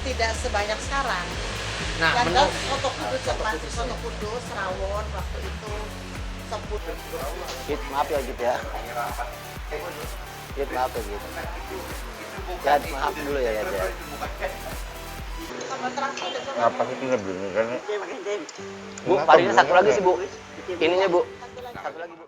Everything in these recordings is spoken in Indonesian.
tidak sebanyak sekarang. Nah, Yang benar. Soto Kudus ya pasti Soto Kudus, rawon waktu itu sebut. Git, maaf ya Git ya. Git, maaf ya Git. Ya, maaf dulu ya ya. Sama terakhir ada sama Apa sih nggak beli kan? Bu, palingnya satu lagi sih Bu. Ininya Bu. Satu lagi Bu.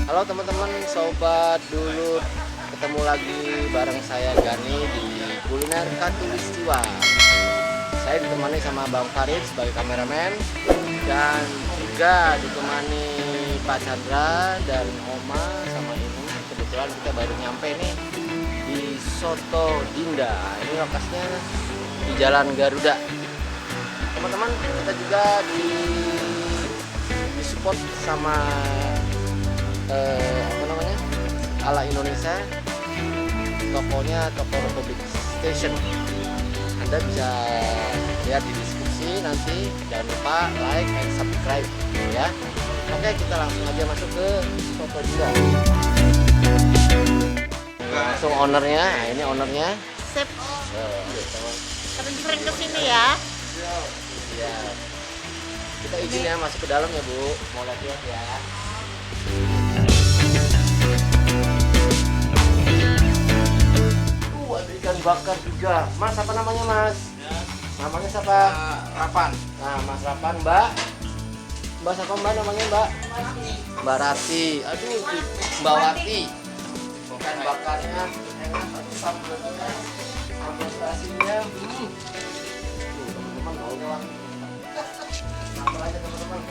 Halo teman-teman, sobat dulur, ketemu lagi bareng saya Gani di Kuliner Khatulistiwa. Saya ditemani sama Bang Farid sebagai kameramen dan juga ditemani Pak Chandra dan Oma sama Ibu. Kebetulan kita baru nyampe nih di Soto Dinda. Ini lokasinya di Jalan Garuda. Teman-teman, kita juga di support sama apa namanya, ala Indonesia, tokonya toko Republic Station. Anda bisa lihat di deskripsi nanti. Jangan lupa like and subscribe ya. Oke, kita langsung aja masuk ke Soto Dinda. Langsung ownernya. Nah, ini ownernya. Sip, Teman. sering-sering kesini ya. Ya. Kita izin ya masuk ke dalam ya Bu. Mau lihat ya. Ada ikan bakar juga. Mas, apa namanya Mas? Ya. Namanya siapa? Rapan. Nah, Mas Rapan, Mbak. Mbak siapa Mbak namanya Mbak? Mbak Rati. Aduh, Mbak Wati. Ikan bakarnya enak. Aduh, sambelnya, sambal terasinya. Teman-teman baunya wangi. Sambal aja teman-teman.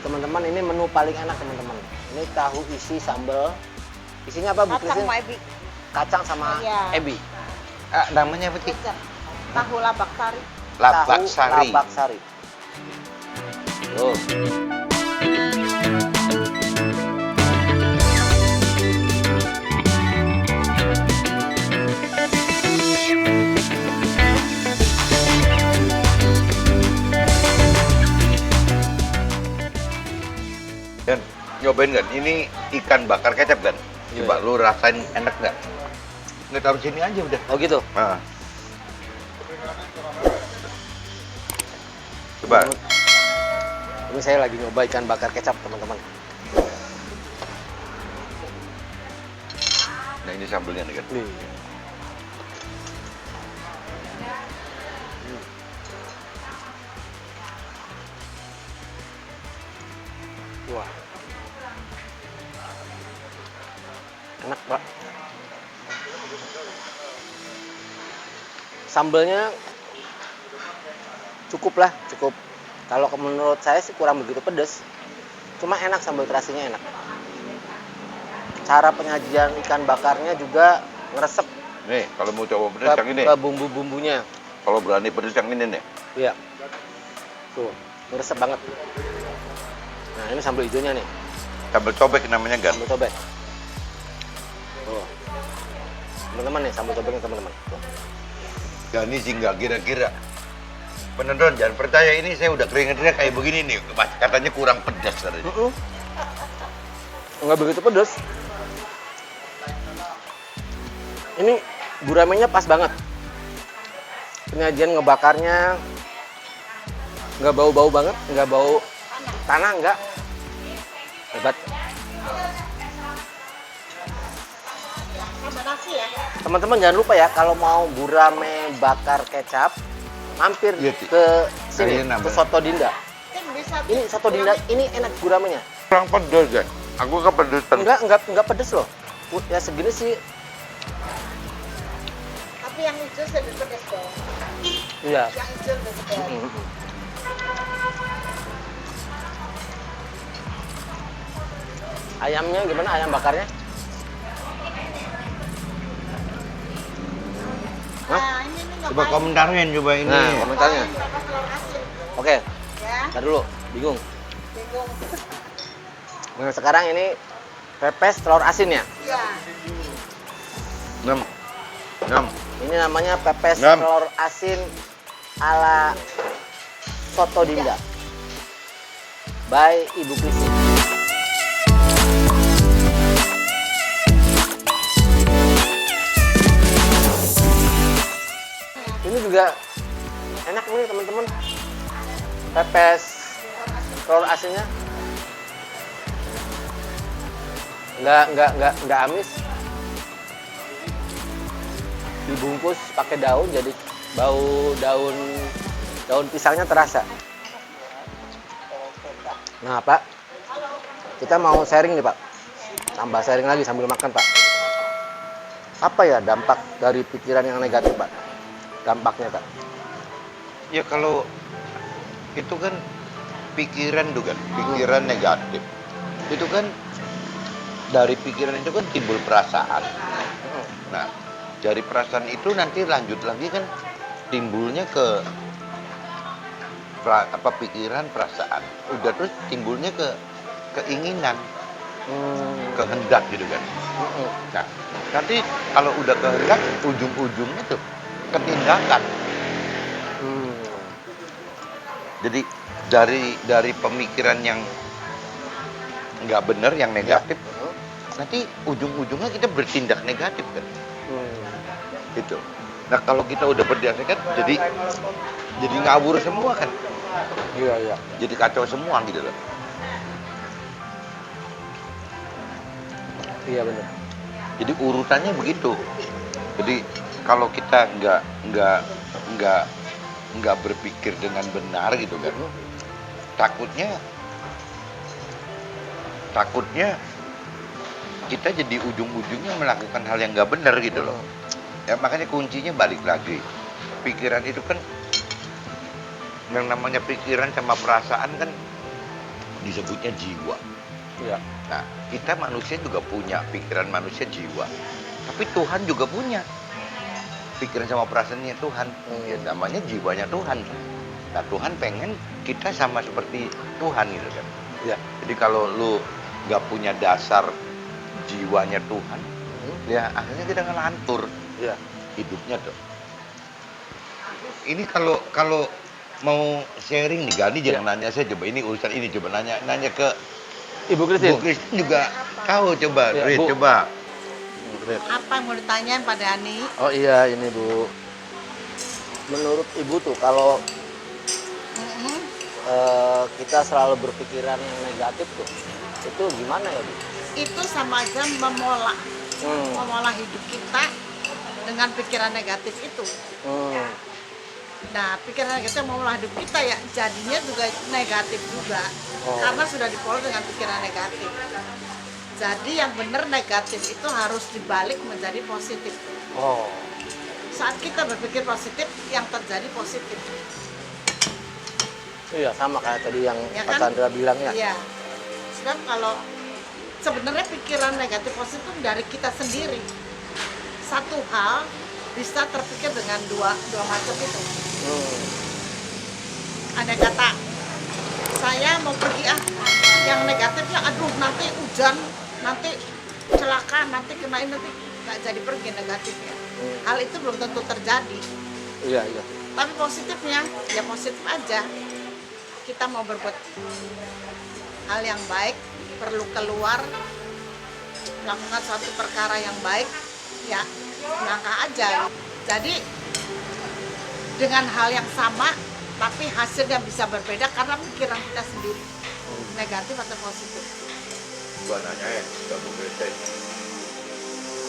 Teman-teman, ini menu paling enak teman-teman. Ini tahu isi sambal. Isinya apa Bu Kacang Christine? sama ebi. Kacang sama Iya. ebi. Namanya apa sih? Kecap. Tahu labak sari. Labak Tahu sari. labak sari. Tuh. Dan nyobain kan? Ini ikan bakar kecap kan? Iya, Coba iya. lu rasain enak nggak? Nggak, taruh sini aja udah. Oh gitu. Nah. Coba. Ini saya lagi nyoba ikan bakar kecap teman-teman. Nah ini sambelnya nih kan. Nih. Wah. Enak, Pak. Sambelnya cukup lah, cukup. Kalau menurut saya sih kurang begitu pedas. Cuma enak, sambal terasinya enak. Cara penyajian ikan bakarnya juga ngeresep Nih kalau mau coba pedes yang ini. ke bumbu-bumbunya. Kalau berani pedes yang ini nih. Iya. Tuh, ngeresep banget. Nah, ini sambal hijaunya nih, Sambal cobek namanya kan. sambal cobek. Tuh. Teman-teman nih, sambal cobeknya teman-teman. Tuh. Ya ini sih nggak kira-kira. Penonton jangan percaya, ini saya udah keringetnya kayak begini nih. Katanya kurang pedas katanya. Nggak begitu pedas. Ini guramennya pas banget. Penyajian ngebakarnya nggak bau-bau banget, nggak bau tanah, nggak. Hebat. Tambah nasi ya. Teman-teman jangan lupa ya kalau mau gurame bakar kecap, mampir Iya, Ci. ke sini, Kayaknya ke nambah. Soto Dinda. Kan bisa Ini Soto Dinda, ini enak guramenya. Kurang pedes kan? Aku kepedesan. Enggak pedes loh. Ya segini sih. tapi yang hijau lebih pedas dong. Iya. Yang hijau lebih pedas. Ayamnya gimana? Ayam bakarnya? Hah? Nah, ini nih Coba komentarin coba ini. Nah, komentarnya. Pepes telur asin. Oke, Ya, ntar dulu. Bingung. bingung. Nah, sekarang ini pepes telur asin ya. Iya. 6. 6. Ini namanya pepes Ngam. telur asin ala Soto Dinda. By Ibu Krisi. Ini juga enak nih teman-teman. Pepes telur asinnya. Nggak amis. Dibungkus pakai daun, jadi bau daun pisangnya terasa. Nah Pak, kita mau sharing nih Pak. Tambah sharing lagi sambil makan Pak. Apa ya dampak dari pikiran yang negatif Pak? Dampaknya Pak? Ya kalau itu kan pikiran tuh kan, pikiran negatif. Itu kan dari pikiran itu kan timbul perasaan. Nah, dari perasaan itu nanti lanjut lagi kan timbulnya ke pikiran, perasaan. Udah terus timbulnya ke keinginan, kehendak gitu kan. Nah, nanti kalau udah kehendak ujung-ujungnya tuh ketindakan. Jadi dari pemikiran yang nggak benar, yang negatif, nanti ujung-ujungnya kita bertindak negatif kan. Gitu. Nah kalau kita udah bertindak negatif, jadi ngawur semua kan. Iya. Jadi kacau semua gitu loh. Iya benar. Jadi urutannya begitu. Jadi kalau kita nggak berpikir dengan benar gitu kan, takutnya kita jadi ujung-ujungnya melakukan hal yang nggak benar gitu loh. Ya makanya kuncinya balik lagi. Pikiran itu kan, yang namanya pikiran sama perasaan kan disebutnya jiwa. Iya. Nah, kita manusia juga punya pikiran, manusia jiwa. Tapi Tuhan juga punya pikiran sama perasaannya Tuhan. Ya namanya jiwanya Tuhan. Nah, Tuhan pengen kita sama seperti Tuhan gitu kan. Iya. Jadi kalau lu nggak punya dasar jiwanya Tuhan, ya akhirnya kita ngelantur Iya. hidupnya tuh. Ini kalau mau sharing nih Gani jangan nanya saya, coba ini urusan ini, coba nanya ke Ibu Kristin. Bu Kristin juga tahu, coba Ya, Rit, Bu. coba. Apa yang mau ditanyain Pak Dani? Oh iya ini Bu. Menurut Ibu tuh kalau kita selalu berpikiran yang negatif tuh, itu gimana ya Bu? Itu sama aja memola hidup kita dengan pikiran negatif itu. Nah, pikiran negatif memola hidup kita ya jadinya juga negatif juga. Karena sudah dipola dengan pikiran negatif. Jadi yang benar negatif itu harus dibalik menjadi positif. Saat kita berpikir positif, yang terjadi positif. Iya sama kayak tadi yang Ya Pak kan? Sandra bilang ya. Iya. Sebab kalau sebenarnya pikiran negatif positif itu dari kita sendiri. Satu hal bisa terpikir dengan dua macam itu. Ada kata saya mau pergi yang negatifnya aduh nanti hujan, nanti celaka, nanti kena ini, nanti nggak jadi pergi negatifnya. Hal itu belum tentu terjadi. Iya. Tapi positifnya ya positif aja. Kita mau berbuat hal yang baik, perlu keluar melakukan suatu perkara yang baik, ya melangkah aja. Jadi dengan hal yang sama tapi hasilnya bisa berbeda karena pikiran kita sendiri, negatif atau positif. Gua nanya ya, ke Bu Gretchen.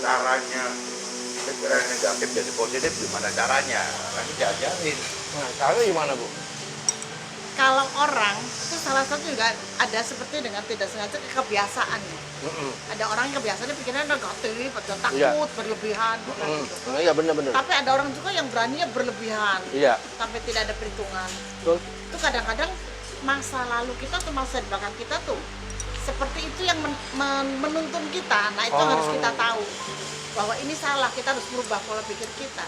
Caranya pikiran negatif jadi positif gimana caranya? Kan diajarin. Nah, caranya gimana, Bu? Kalau orang itu salah satu juga ada seperti dengan tidak sengaja kebiasaan. Ada orang yang kebiasaannya pikirannya negatif, atau takut, Iya. berlebihan, bukan gitu. Iya bener-bener. Tapi ada orang juga yang beraninya berlebihan, Iya. sampai tidak ada perhitungan. Betul. Itu kadang-kadang masa lalu kita atau masa di belakang kita tuh seperti itu yang menuntun kita. Nah itu harus kita tahu bahwa ini salah, kita harus merubah pola pikir kita.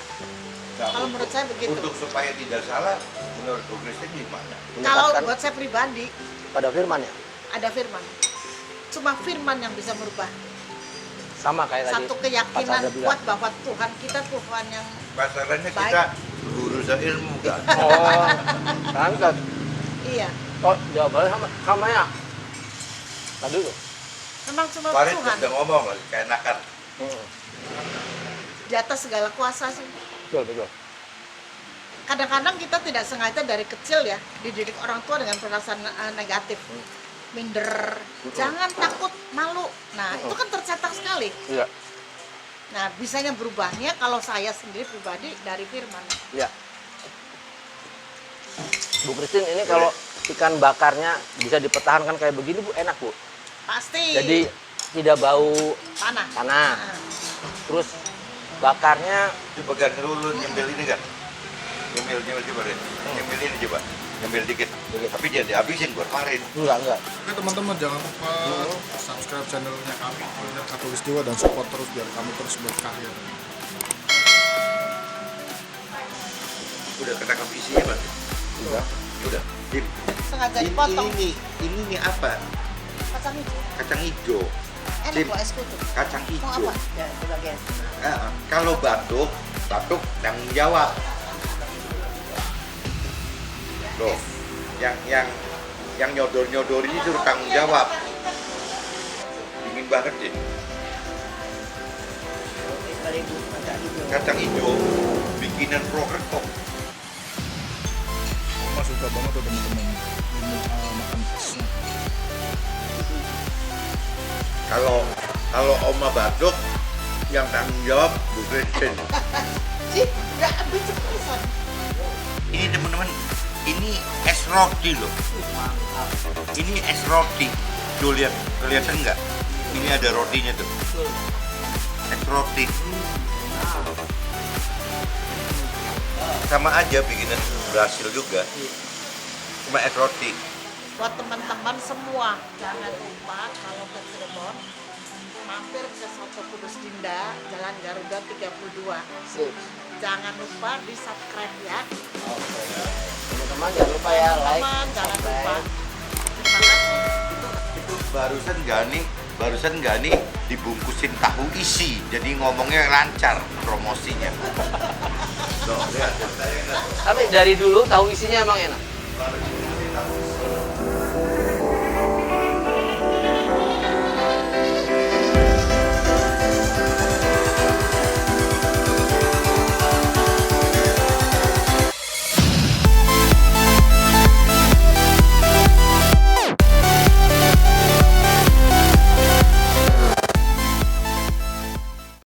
Nah, Kalau menurut saya begitu. Untuk supaya tidak salah, menurut Bu Gretchen gimana? Kalau Mendekatkan buat saya pribadi, pada firman ya. ada firman. Cuma firman yang bisa merubah. Sama kayak tadi. Satu Pak keyakinan Chandra bilang. kuat bahwa Tuhan kita Tuhan yang Masalahnya Baik. kita guru ilmu kan. Oh, kan. iya. Oh, jawabannya sama ya. Tadi dulu. Memang cuma Kemarin Tuhan udah ngomong lagi, keenakan. di atas segala kuasa sih. Betul. Kadang-kadang kita tidak sengaja dari kecil ya dididik orang tua dengan perasaan negatif, minder, jangan takut, malu. Nah itu kan tercetak sekali. Iya. Nah bisanya berubahnya kalau saya sendiri pribadi dari firman. Iya. Bu Christine, ini kalau ikan bakarnya bisa dipertahankan kayak begini, Bu, enak, Bu. Pasti. Jadi tidak bau tanah. tanah. Nah, Terus bakarnya Coba kan dulu nyemil ini kan. Nyemil coba deh. Nyemil ini coba. Nyemil dikit. Tapi dia dihabisin buat kemarin. enggak. Oke teman-teman, jangan lupa subscribe channelnya kami Kuliner Katulistiwa dan support terus biar kami terus berkarya. Udah ketangkap isinya berarti? Udah. Dim. sengaja dipotong. Ini nih apa? Kacang hijau. Kacang hijau. Enak Dim. kok es kutu. Kacang Mau hijau. apa? Ya, itu bagian. Kalau batuk tanggung jawab. Loh, yang nyodor ini suruh tanggung jawab. Dingin banget deh. Kacang hijau bikinan proker kok. Mama suka banget tuh teman-teman ini makan pesnya. Kalau oma batuk yang tanggung jawab Bu Gretchen. Sih, nggak habis cepetan. Ini teman-teman, ini es roti loh. Ini es roti. Tuh lihat, kelihatan nggak? Ini ada rotinya tuh. Es roti. Sama aja bikinan berhasil juga. Cuma es roti. Buat teman-teman semua, jangan lupa kalau ke Cirebon mampir ke Soto Kudus Dinda, Jalan Garuda 32. Sip. Jangan lupa di subscribe ya. Oke. Teman-teman jangan lupa ya like, Teman, jangan lupa. subscribe. Terima kasih. Itu barusan Gani dibungkusin tahu isi, jadi ngomongnya lancar promosinya. Tuh, lihat. Tapi dari dulu tahu isinya emang enak. Baru